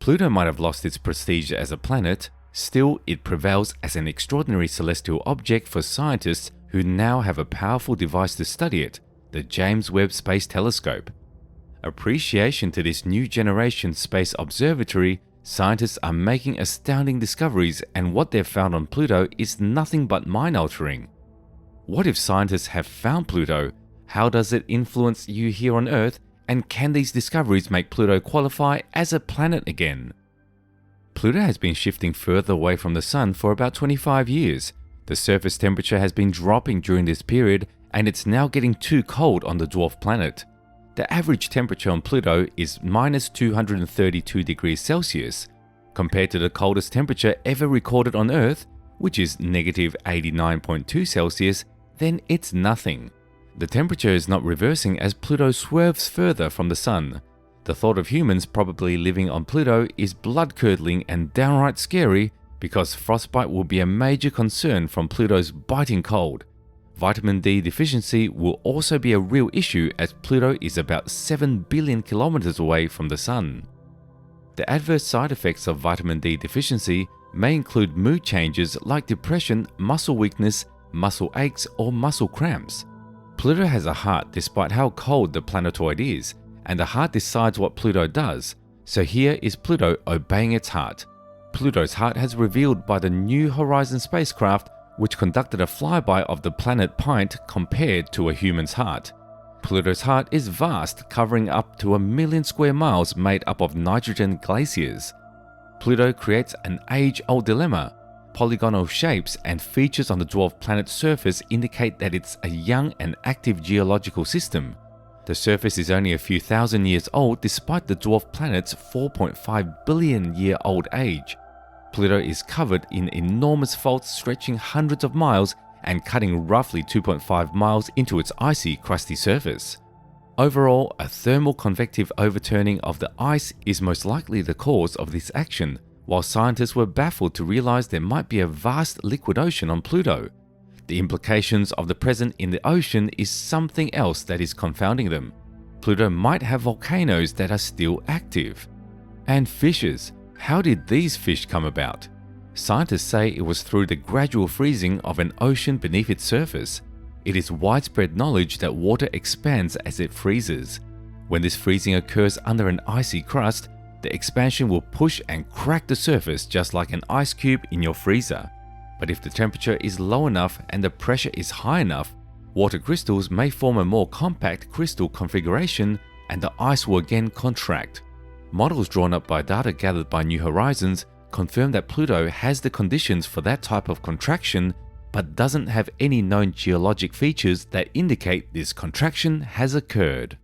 Pluto might have lost its prestige as a planet, still it prevails as an extraordinary celestial object for scientists who now have a powerful device to study it, the James Webb Space Telescope. Appreciation to this new generation space observatory, scientists are making astounding discoveries, and what they've found on Pluto is nothing but mind-altering. What if scientists have found Pluto? How does it influence you here on Earth? And can these discoveries make Pluto qualify as a planet again? Pluto has been shifting further away from the Sun for about 25 years. The surface temperature has been dropping during this period, and it's now getting too cold on the dwarf planet. The average temperature on Pluto is minus 232 degrees Celsius, compared to the coldest temperature ever recorded on Earth, which is negative 89.2 Celsius, then it's nothing. The temperature is not reversing as Pluto swerves further from the Sun. The thought of humans probably living on Pluto is blood-curdling and downright scary because frostbite will be a major concern from Pluto's biting cold. Vitamin D deficiency will also be a real issue as Pluto is about 7 billion kilometers away from the Sun. The adverse side effects of vitamin D deficiency may include mood changes like depression, muscle weakness, muscle aches, or muscle cramps. Pluto has a heart despite how cold the planetoid is, and the heart decides what Pluto does. So here is Pluto obeying its heart. Pluto's heart has revealed by the New Horizons spacecraft, which conducted a flyby of the planet pint compared to a human's heart. Pluto's heart is vast, covering up to 1 million square miles made up of nitrogen glaciers. Pluto creates an age-old dilemma. Polygonal shapes and features on the dwarf planet's surface indicate that it's a young and active geological system. The surface is only a few thousand years old despite the dwarf planet's 4.5 billion year old age. Pluto is covered in enormous faults stretching hundreds of miles and cutting roughly 2.5 miles into its icy, crusty surface. Overall, a thermal convective overturning of the ice is most likely the cause of this action, while scientists were baffled to realize there might be a vast liquid ocean on Pluto. The implications of the presence in the ocean is something else that is confounding them. Pluto might have volcanoes that are still active. And fishes. How did these fish come about? Scientists say it was through the gradual freezing of an ocean beneath its surface. It is widespread knowledge that water expands as it freezes. When this freezing occurs under an icy crust, the expansion will push and crack the surface just like an ice cube in your freezer. But if the temperature is low enough and the pressure is high enough, water crystals may form a more compact crystal configuration and the ice will again contract. Models drawn up by data gathered by New Horizons confirm that Pluto has the conditions for that type of contraction, but doesn't have any known geologic features that indicate this contraction has occurred.